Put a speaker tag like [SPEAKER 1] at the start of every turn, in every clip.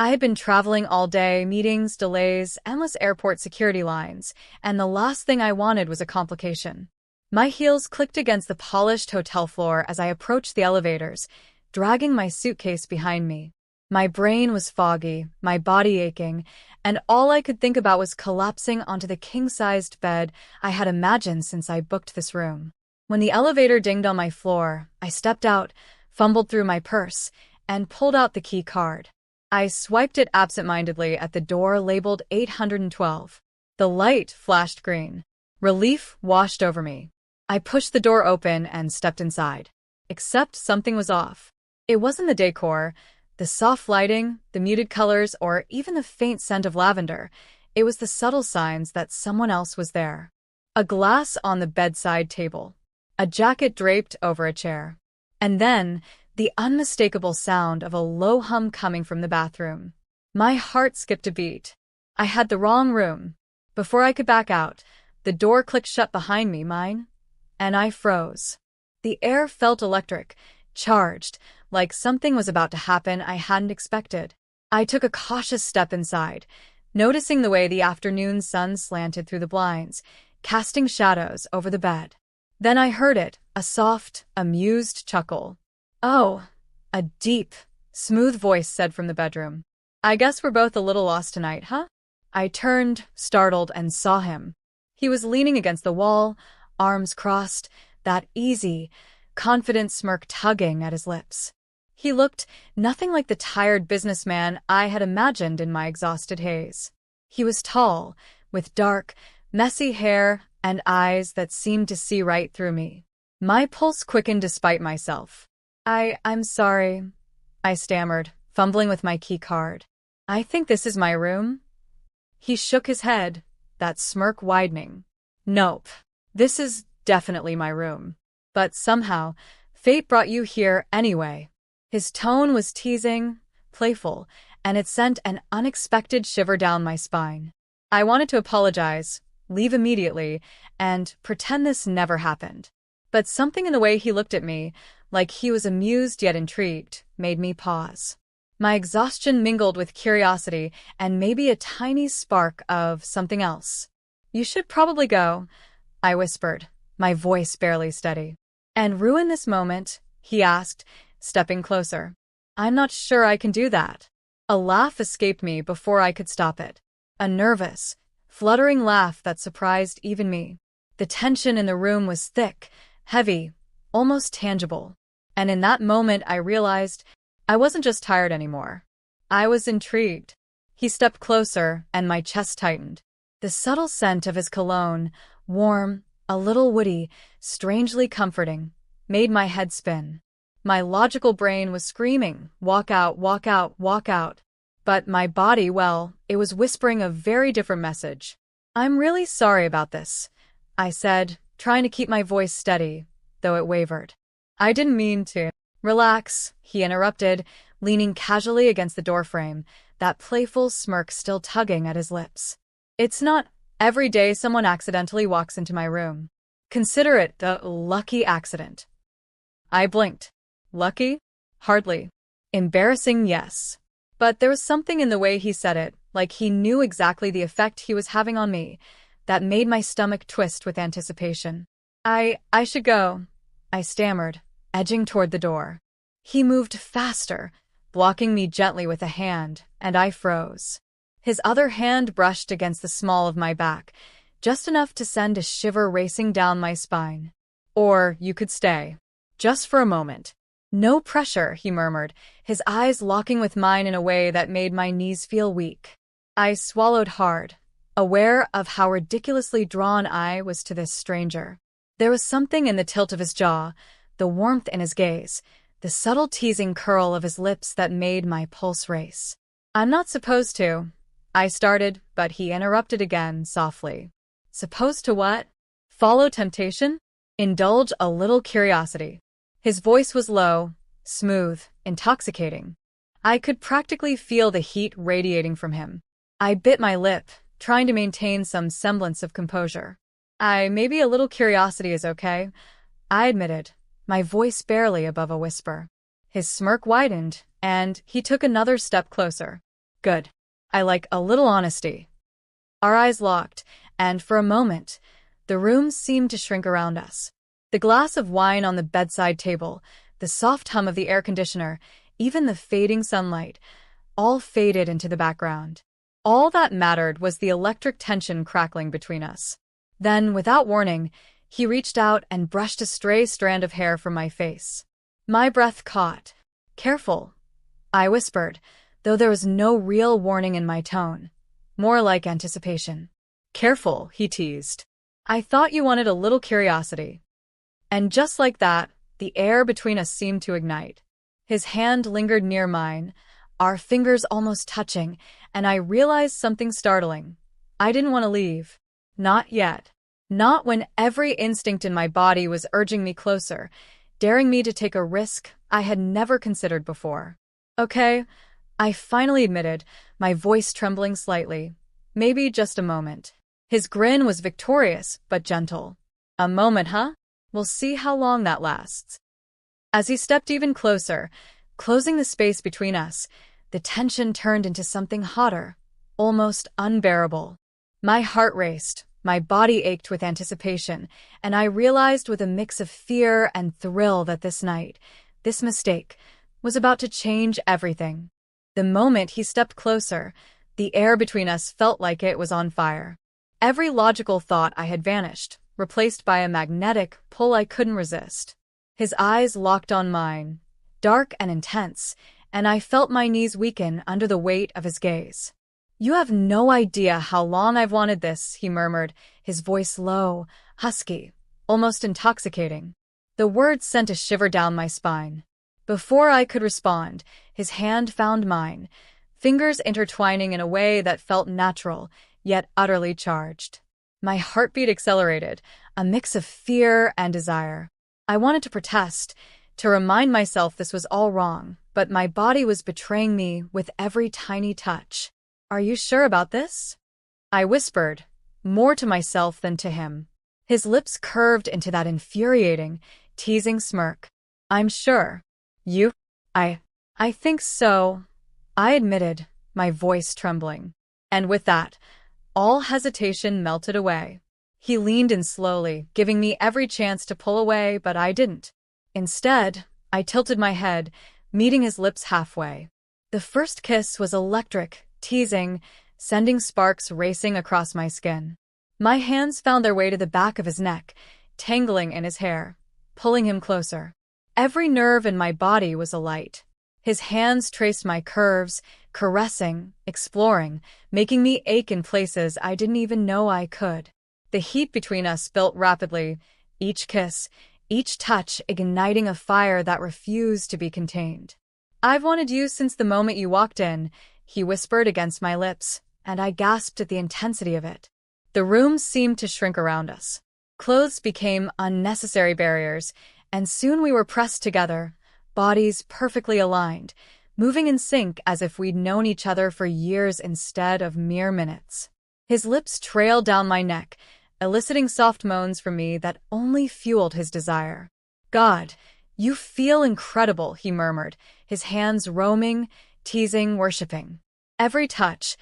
[SPEAKER 1] I had been traveling all day, meetings, delays, endless airport security lines, and the last thing I wanted was a complication. My heels clicked against the polished hotel floor as I approached the elevators, dragging my suitcase behind me. My brain was foggy, my body aching, and all I could think about was collapsing onto the king-sized bed I had imagined since I booked this room. When the elevator dinged on my floor, I stepped out, fumbled through my purse, and pulled out the key card. I swiped it absentmindedly at the door labeled 812. The light flashed green. Relief washed over me. I pushed the door open and stepped inside. Except something was off. It wasn't the decor, the soft lighting, the muted colors, or even the faint scent of lavender. It was the subtle signs that someone else was there. A glass on the bedside table. A jacket draped over a chair. And then, the unmistakable sound of a low hum coming from the bathroom. My heart skipped a beat. I had the wrong room. Before I could back out, the door clicked shut behind me, and I froze. The air felt electric, charged, like something was about to happen I hadn't expected. I took a cautious step inside, noticing the way the afternoon sun slanted through the blinds, casting shadows over the bed. Then I heard it, a soft, amused chuckle. "Oh," a deep, smooth voice said from the bedroom. "I guess we're both a little lost tonight, huh?" I turned, startled, and saw him. He was leaning against the wall, arms crossed, that easy, confident smirk tugging at his lips. He looked nothing like the tired businessman I had imagined in my exhausted haze. He was tall, with dark, messy hair and eyes that seemed to see right through me. My pulse quickened despite myself. I'm sorry," I stammered, fumbling with my key card. "I think this is my room." He shook his head, that smirk widening. "Nope. This is definitely my room. But somehow, fate brought you here anyway." His tone was teasing, playful, and it sent an unexpected shiver down my spine. I wanted to apologize, leave immediately, and pretend this never happened. But something in the way he looked at me, like he was amused yet intrigued, made me pause. My exhaustion mingled with curiosity and maybe a tiny spark of something else. "You should probably go," I whispered, my voice barely steady. "And ruin this moment?" he asked, stepping closer. "I'm not sure I can do that." A laugh escaped me before I could stop it. A nervous, fluttering laugh that surprised even me. The tension in the room was thick, heavy, almost tangible. And in that moment I realized I wasn't just tired anymore. I was intrigued. He stepped closer, and my chest tightened. The subtle scent of his cologne, warm, a little woody, strangely comforting, made my head spin. My logical brain was screaming, "Walk out, walk out, walk out." But my body, well, it was whispering a very different message. "I'm really sorry about this," I said, trying to keep my voice steady, though it wavered. "I didn't mean to." "Relax," he interrupted, leaning casually against the doorframe, that playful smirk still tugging at his lips. "It's not every day someone accidentally walks into my room. Consider it the lucky accident." I blinked. Lucky? Hardly. Embarrassing, yes. But there was something in the way he said it, like he knew exactly the effect he was having on me, that made my stomach twist with anticipation. I should go," I stammered, edging toward the door. He moved faster, blocking me gently with a hand, and I froze. His other hand brushed against the small of my back, just enough to send a shiver racing down my spine. "Or you could stay. Just for a moment." "No pressure," he murmured, his eyes locking with mine in a way that made my knees feel weak. I swallowed hard, aware of how ridiculously drawn I was to this stranger. There was something in the tilt of his jaw, the warmth in his gaze, the subtle teasing curl of his lips that made my pulse race. "I'm not supposed to," I started, but he interrupted again, softly. "Supposed to what?" "Follow temptation? Indulge a little curiosity." His voice was low, smooth, intoxicating. I could practically feel the heat radiating from him. I bit my lip, trying to maintain some semblance of composure. Maybe a little curiosity is okay," I admitted, my voice barely above a whisper. His smirk widened, and he took another step closer. Good. I like a little honesty. Our eyes locked, and for a moment, the room seemed to shrink around us. The glass of wine on the bedside table, the soft hum of the air conditioner, even the fading sunlight, all faded into the background. All that mattered was the electric tension crackling between us. Then, without warning, he reached out and brushed a stray strand of hair from my face. My breath caught. Careful, I whispered, though there was no real warning in my tone. More like anticipation. Careful, he teased. I thought you wanted a little curiosity. And just like that, the air between us seemed to ignite. His hand lingered near mine, our fingers almost touching, and I realized something startling. I didn't want to leave. Not yet. Not when every instinct in my body was urging me closer, daring me to take a risk I had never considered before. Okay, I finally admitted, my voice trembling slightly. Maybe just a moment. His grin was victorious, but gentle. A moment, huh? We'll see how long that lasts. As he stepped even closer, closing the space between us, the tension turned into something hotter, almost unbearable. My heart raced, my body ached with anticipation, and I realized with a mix of fear and thrill that this night, this mistake, was about to change everything. The moment he stepped closer, the air between us felt like it was on fire. Every logical thought I had vanished, replaced by a magnetic pull I couldn't resist. His eyes locked on mine, dark and intense, and I felt my knees weaken under the weight of his gaze. You have no idea how long I've wanted this, he murmured, his voice low, husky, almost intoxicating. The words sent a shiver down my spine. Before I could respond, his hand found mine, fingers intertwining in a way that felt natural, yet utterly charged. My heartbeat accelerated, a mix of fear and desire. I wanted to protest, to remind myself this was all wrong, but my body was betraying me with every tiny touch. Are you sure about this? I whispered, more to myself than to him. His lips curved into that infuriating, teasing smirk. I'm sure. You? I think so, I admitted, my voice trembling. And with that, all hesitation melted away. He leaned in slowly, giving me every chance to pull away, but I didn't. Instead, I tilted my head, meeting his lips halfway. The first kiss was electric, teasing, sending sparks racing across my skin. My hands found their way to the back of his neck, tangling in his hair, pulling him closer. Every nerve in my body was alight. His hands traced my curves, caressing, exploring, making me ache in places I didn't even know I could. The heat between us built rapidly, each kiss, each touch igniting a fire that refused to be contained. I've wanted you since the moment you walked in, he whispered against my lips, and I gasped at the intensity of it. The room seemed to shrink around us. Clothes became unnecessary barriers, and soon we were pressed together, bodies perfectly aligned, moving in sync as if we'd known each other for years instead of mere minutes. His lips trailed down my neck, eliciting soft moans from me that only fueled his desire. God, you feel incredible, he murmured, his hands roaming, teasing, worshipping. Every touch,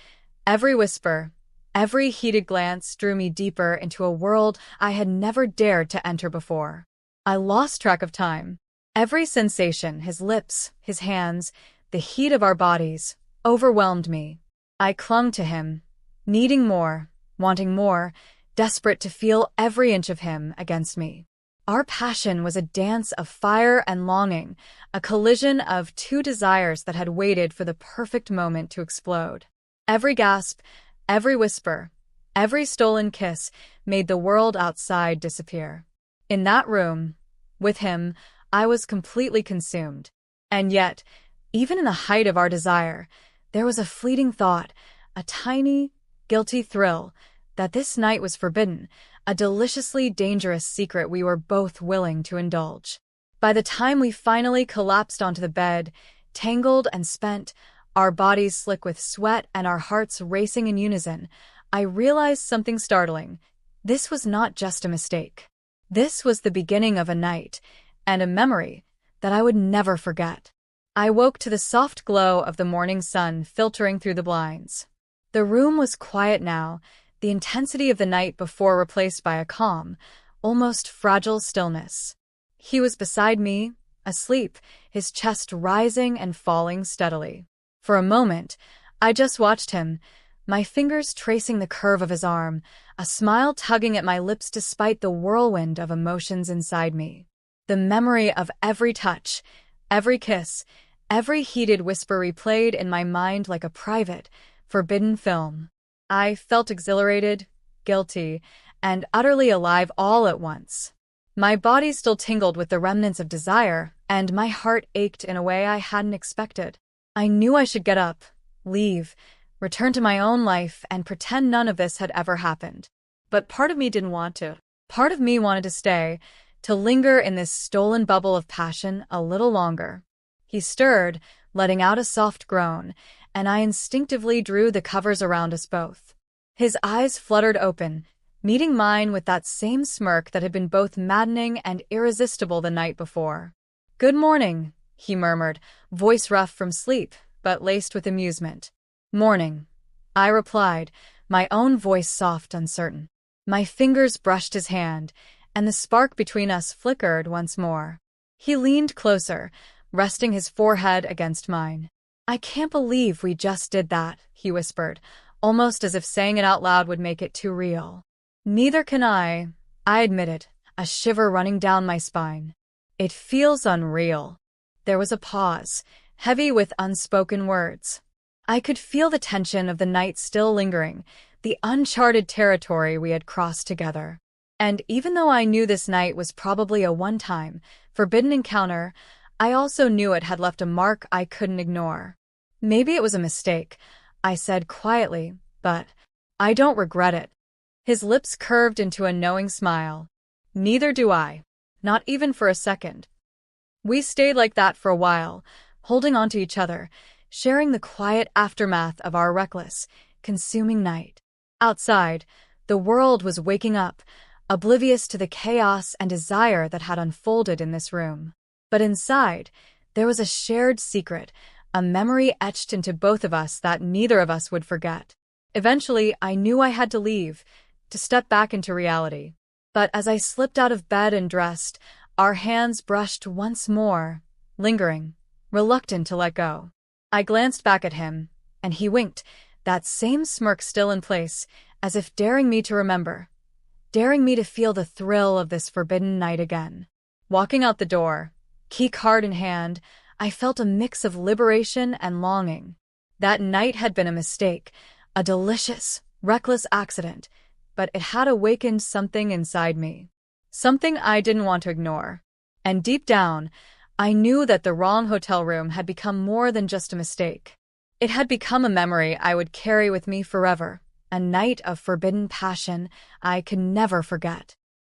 [SPEAKER 1] every whisper, every heated glance drew me deeper into a world I had never dared to enter before. I lost track of time. Every sensation, his lips, his hands, the heat of our bodies, overwhelmed me. I clung to him, needing more, wanting more, desperate to feel every inch of him against me. Our passion was a dance of fire and longing, a collision of two desires that had waited for the perfect moment to explode. Every gasp, every whisper, every stolen kiss made the world outside disappear. In that room, with him, I was completely consumed. And yet, even in the height of our desire, there was a fleeting thought, a tiny, guilty thrill, that this night was forbidden, a deliciously dangerous secret we were both willing to indulge. By the time we finally collapsed onto the bed, tangled and spent, our bodies slick with sweat and our hearts racing in unison, I realized something startling. This was not just a mistake. This was the beginning of a night, and a memory that I would never forget. I woke to the soft glow of the morning sun filtering through the blinds. The room was quiet now, the intensity of the night before replaced by a calm, almost fragile stillness. He was beside me, asleep, his chest rising and falling steadily. For a moment, I just watched him, my fingers tracing the curve of his arm, a smile tugging at my lips despite the whirlwind of emotions inside me. The memory of every touch, every kiss, every heated whisper replayed in my mind like a private, forbidden film. I felt exhilarated, guilty, and utterly alive all at once. My body still tingled with the remnants of desire, and my heart ached in a way I hadn't expected. I knew I should get up, leave, return to my own life, and pretend none of this had ever happened. But part of me didn't want to. Part of me wanted to stay, to linger in this stolen bubble of passion a little longer. He stirred, letting out a soft groan, and I instinctively drew the covers around us both. His eyes fluttered open, meeting mine with that same smirk that had been both maddening and irresistible the night before. "Good morning," he murmured, voice rough from sleep, but laced with amusement. "Morning," I replied, my own voice soft, uncertain. My fingers brushed his hand, and the spark between us flickered once more. He leaned closer, resting his forehead against mine. "I can't believe we just did that," he whispered, almost as if saying it out loud would make it too real. "Neither can I admitted, a shiver running down my spine. "It feels unreal." There was a pause, heavy with unspoken words. I could feel the tension of the night still lingering, the uncharted territory we had crossed together. And even though I knew this night was probably a one-time, forbidden encounter, I also knew it had left a mark I couldn't ignore. "Maybe it was a mistake," I said quietly, "but I don't regret it." His lips curved into a knowing smile. "Neither do I. Not even for a second." We stayed like that for a while, holding on to each other, sharing the quiet aftermath of our reckless, consuming night. Outside, the world was waking up, oblivious to the chaos and desire that had unfolded in this room. But inside, there was a shared secret, a memory etched into both of us that neither of us would forget. Eventually, I knew I had to leave, to step back into reality. But as I slipped out of bed and dressed, our hands brushed once more, lingering, reluctant to let go. I glanced back at him, and he winked, that same smirk still in place, as if daring me to remember, daring me to feel the thrill of this forbidden night again. Walking out the door, key card in hand, I felt a mix of liberation and longing. That night had been a mistake, a delicious, reckless accident, but it had awakened something inside me. Something I didn't want to ignore. And deep down, I knew that the wrong hotel room had become more than just a mistake. It had become a memory I would carry with me forever, a night of forbidden passion I could never forget.